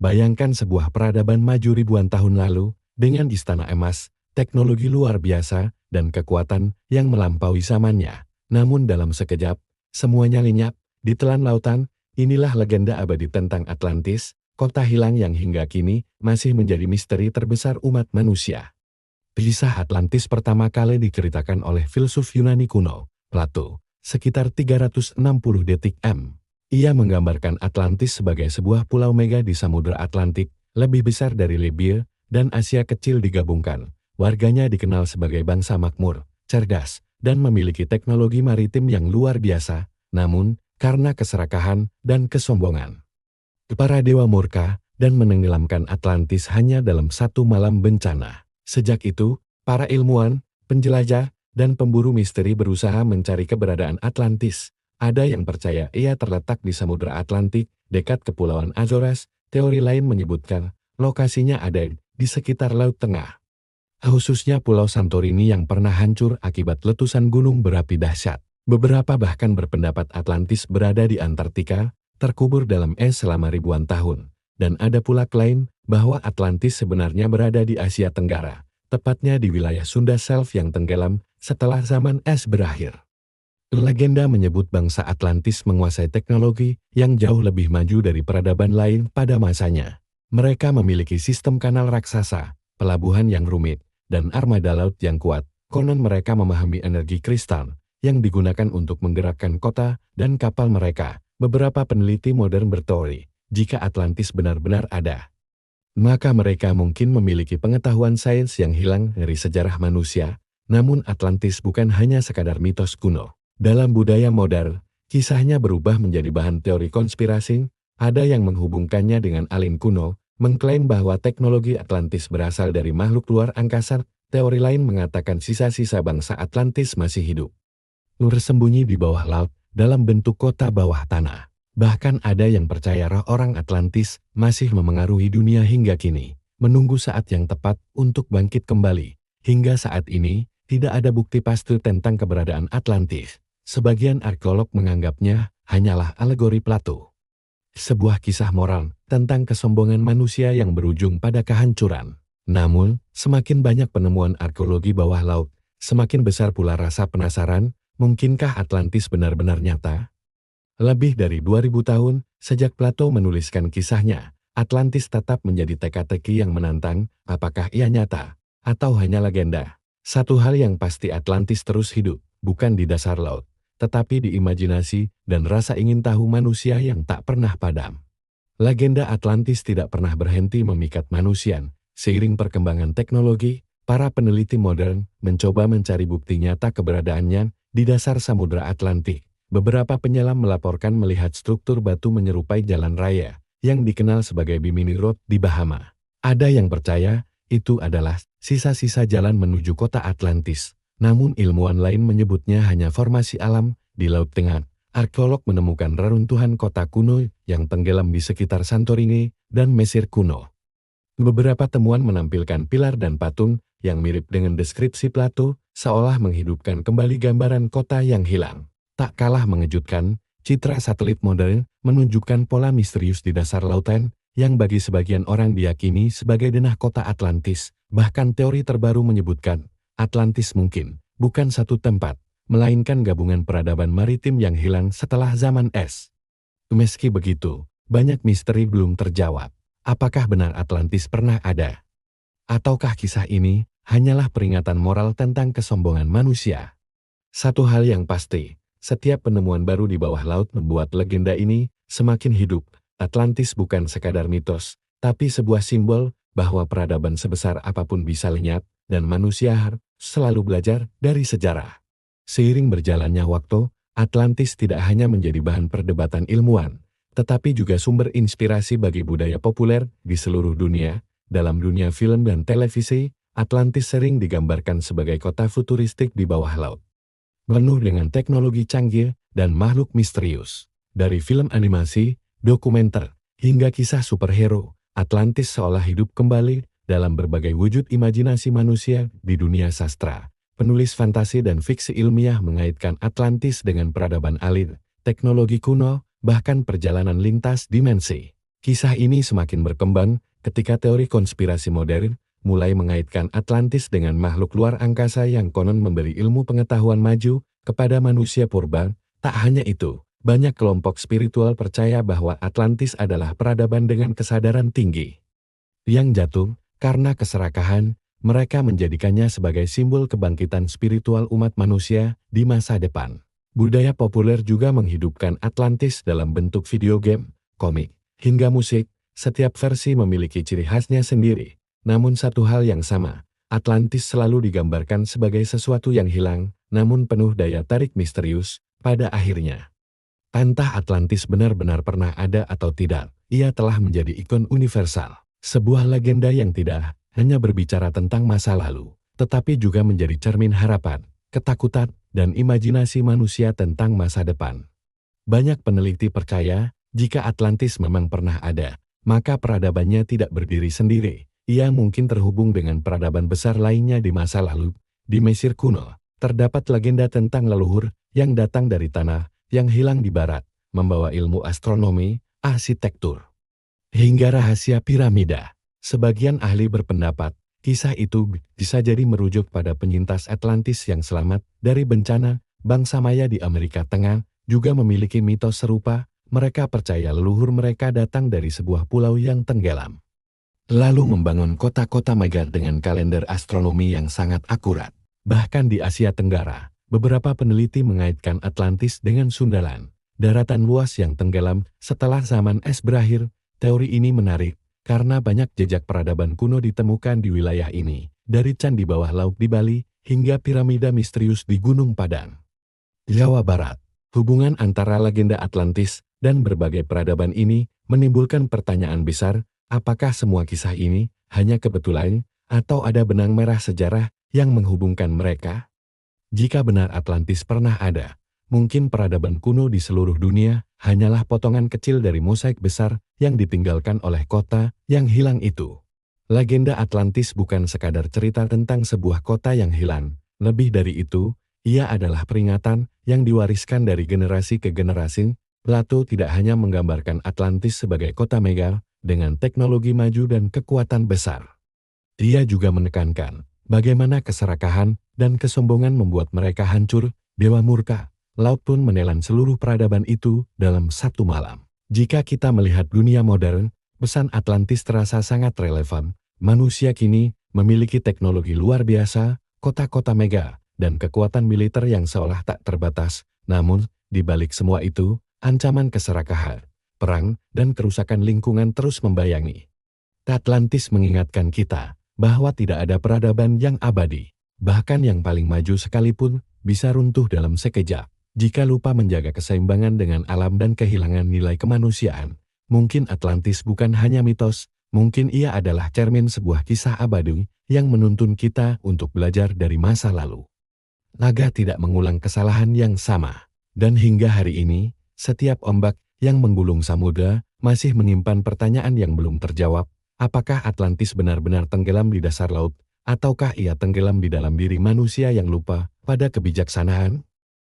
Bayangkan sebuah peradaban maju ribuan tahun lalu, dengan istana emas, teknologi luar biasa, dan kekuatan yang melampaui zamannya. Namun dalam sekejap, semuanya lenyap, ditelan lautan. Inilah legenda abadi tentang Atlantis, kota hilang yang hingga kini masih menjadi misteri terbesar umat manusia. Kisah Atlantis pertama kali diceritakan oleh filsuf Yunani kuno, Plato, sekitar 360 DTM. Ia menggambarkan Atlantis sebagai sebuah pulau mega di Samudra Atlantik, lebih besar dari Libya dan Asia kecil digabungkan. Warganya dikenal sebagai bangsa makmur, cerdas, dan memiliki teknologi maritim yang luar biasa, namun karena keserakahan dan kesombongan, para dewa murka dan menenggelamkan Atlantis hanya dalam satu malam bencana. Sejak itu, para ilmuwan, penjelajah, dan pemburu misteri berusaha mencari keberadaan Atlantis. Ada yang percaya ia terletak di Samudra Atlantik, dekat Kepulauan Azores. Teori lain menyebutkan lokasinya ada di sekitar Laut Tengah, khususnya Pulau Santorini yang pernah hancur akibat letusan gunung berapi dahsyat. Beberapa bahkan berpendapat Atlantis berada di Antartika, terkubur dalam es selama ribuan tahun. Dan ada pula klaim bahwa Atlantis sebenarnya berada di Asia Tenggara, tepatnya di wilayah Sunda Shelf yang tenggelam setelah zaman es berakhir. Legenda menyebut bangsa Atlantis menguasai teknologi yang jauh lebih maju dari peradaban lain pada masanya. Mereka memiliki sistem kanal raksasa, pelabuhan yang rumit, dan armada laut yang kuat. Konon mereka memahami energi kristal yang digunakan untuk menggerakkan kota dan kapal mereka. Beberapa peneliti modern berteori, jika Atlantis benar-benar ada, maka mereka mungkin memiliki pengetahuan sains yang hilang dari sejarah manusia. Namun Atlantis bukan hanya sekadar mitos kuno. Dalam budaya modern, kisahnya berubah menjadi bahan teori konspirasi. Ada yang menghubungkannya dengan alien kuno, mengklaim bahwa teknologi Atlantis berasal dari makhluk luar angkasa. Teori lain mengatakan sisa-sisa bangsa Atlantis masih hidup, bersembunyi di bawah laut dalam bentuk kota bawah tanah. Bahkan ada yang percaya roh orang Atlantis masih memengaruhi dunia hingga kini, menunggu saat yang tepat untuk bangkit kembali. Hingga saat ini, tidak ada bukti pasti tentang keberadaan Atlantis. Sebagian arkeolog menganggapnya hanyalah alegori Plato, sebuah kisah moral tentang kesombongan manusia yang berujung pada kehancuran. Namun, semakin banyak penemuan arkeologi bawah laut, semakin besar pula rasa penasaran, mungkinkah Atlantis benar-benar nyata? Lebih dari 2000 tahun sejak Plato menuliskan kisahnya, Atlantis tetap menjadi teka-teki yang menantang. Apakah ia nyata atau hanya legenda? Satu hal yang pasti, Atlantis terus hidup, bukan di dasar laut, tetapi di imajinasi dan rasa ingin tahu manusia yang tak pernah padam. Legenda Atlantis tidak pernah berhenti memikat manusia. Seiring perkembangan teknologi, para peneliti modern mencoba mencari bukti nyata keberadaannya di dasar Samudra Atlantik. Beberapa penyelam melaporkan melihat struktur batu menyerupai jalan raya yang dikenal sebagai Bimini Road di Bahama. Ada yang percaya itu adalah sisa-sisa jalan menuju kota Atlantis. Namun ilmuwan lain menyebutnya hanya formasi alam di Laut Tengah. Arkeolog menemukan reruntuhan kota kuno yang tenggelam di sekitar Santorini dan Mesir kuno. Beberapa temuan menampilkan pilar dan patung yang mirip dengan deskripsi Plato, seolah menghidupkan kembali gambaran kota yang hilang. Tak kalah mengejutkan, citra satelit modern menunjukkan pola misterius di dasar lautan yang bagi sebagian orang diyakini sebagai denah kota Atlantis. Bahkan teori terbaru menyebutkan Atlantis mungkin bukan satu tempat, melainkan gabungan peradaban maritim yang hilang setelah zaman es. Meski begitu, banyak misteri belum terjawab. Apakah benar Atlantis pernah ada? Ataukah kisah ini hanyalah peringatan moral tentang kesombongan manusia? Satu hal yang pasti, setiap penemuan baru di bawah laut membuat legenda ini semakin hidup. Atlantis bukan sekadar mitos, tapi sebuah simbol bahwa peradaban sebesar apapun bisa lenyap, dan manusia harus selalu belajar dari sejarah. Seiring berjalannya waktu, Atlantis tidak hanya menjadi bahan perdebatan ilmuwan, tetapi juga sumber inspirasi bagi budaya populer di seluruh dunia. Dalam dunia film dan televisi, Atlantis sering digambarkan sebagai kota futuristik di bawah laut, penuh dengan teknologi canggih dan makhluk misterius. Dari film animasi, dokumenter, hingga kisah superhero, Atlantis seolah hidup kembali dalam berbagai wujud imajinasi manusia di dunia sastra. Penulis fantasi dan fiksi ilmiah mengaitkan Atlantis dengan peradaban alien, teknologi kuno, bahkan perjalanan lintas dimensi. Kisah ini semakin berkembang ketika teori konspirasi modern mulai mengaitkan Atlantis dengan makhluk luar angkasa yang konon memberi ilmu pengetahuan maju kepada manusia purba. Tak hanya itu, banyak kelompok spiritual percaya bahwa Atlantis adalah peradaban dengan kesadaran tinggi yang jatuh karena keserakahan. Mereka menjadikannya sebagai simbol kebangkitan spiritual umat manusia di masa depan. Budaya populer juga menghidupkan Atlantis dalam bentuk video game, komik, hingga musik. Setiap versi memiliki ciri khasnya sendiri. Namun satu hal yang sama, Atlantis selalu digambarkan sebagai sesuatu yang hilang, namun penuh daya tarik misterius. Pada akhirnya, entah Atlantis benar-benar pernah ada atau tidak, ia telah menjadi ikon universal. Sebuah legenda yang tidak hanya berbicara tentang masa lalu, tetapi juga menjadi cermin harapan, ketakutan, dan imajinasi manusia tentang masa depan. Banyak peneliti percaya, jika Atlantis memang pernah ada, maka peradabannya tidak berdiri sendiri. Ia mungkin terhubung dengan peradaban besar lainnya di masa lalu. Di Mesir kuno, terdapat legenda tentang leluhur yang datang dari tanah yang hilang di barat, membawa ilmu astronomi, arsitektur, hingga rahasia piramida. Sebagian ahli berpendapat, kisah itu bisa jadi merujuk pada penyintas Atlantis yang selamat dari bencana. Bangsa Maya di Amerika Tengah juga memiliki mitos serupa. Mereka percaya leluhur mereka datang dari sebuah pulau yang tenggelam, lalu membangun kota-kota megah dengan kalender astronomi yang sangat akurat. Bahkan di Asia Tenggara, beberapa peneliti mengaitkan Atlantis dengan Sundaland, daratan luas yang tenggelam setelah zaman es berakhir. Teori ini menarik, karena banyak jejak peradaban kuno ditemukan di wilayah ini, dari candi bawah laut di Bali, hingga piramida misterius di Gunung Padang, Jawa Barat. Hubungan antara legenda Atlantis dan berbagai peradaban ini menimbulkan pertanyaan besar, apakah semua kisah ini hanya kebetulan, atau ada benang merah sejarah yang menghubungkan mereka? Jika benar Atlantis pernah ada, mungkin peradaban kuno di seluruh dunia hanyalah potongan kecil dari mosaik besar yang ditinggalkan oleh kota yang hilang itu. Legenda Atlantis bukan sekadar cerita tentang sebuah kota yang hilang. Lebih dari itu, ia adalah peringatan yang diwariskan dari generasi ke generasi. Plato tidak hanya menggambarkan Atlantis sebagai kota megah dengan teknologi maju dan kekuatan besar. Dia juga menekankan bagaimana keserakahan dan kesombongan membuat mereka hancur. Dewa murka, laut pun menelan seluruh peradaban itu dalam satu malam. Jika kita melihat dunia modern, pesan Atlantis terasa sangat relevan. Manusia kini memiliki teknologi luar biasa, kota-kota megah, dan kekuatan militer yang seolah tak terbatas. Namun, di balik semua itu, ancaman keserakahan, perang, dan kerusakan lingkungan terus membayangi. Atlantis mengingatkan kita bahwa tidak ada peradaban yang abadi. Bahkan yang paling maju sekalipun bisa runtuh dalam sekejap. Jika lupa menjaga keseimbangan dengan alam dan kehilangan nilai kemanusiaan, mungkin Atlantis bukan hanya mitos, mungkin ia adalah cermin sebuah kisah abadi yang menuntun kita untuk belajar dari masa lalu. Naga tidak mengulang kesalahan yang sama, dan hingga hari ini, setiap ombak yang menggulung samudra masih menyimpan pertanyaan yang belum terjawab. Apakah Atlantis benar-benar tenggelam di dasar laut, ataukah ia tenggelam di dalam diri manusia yang lupa pada kebijaksanaan?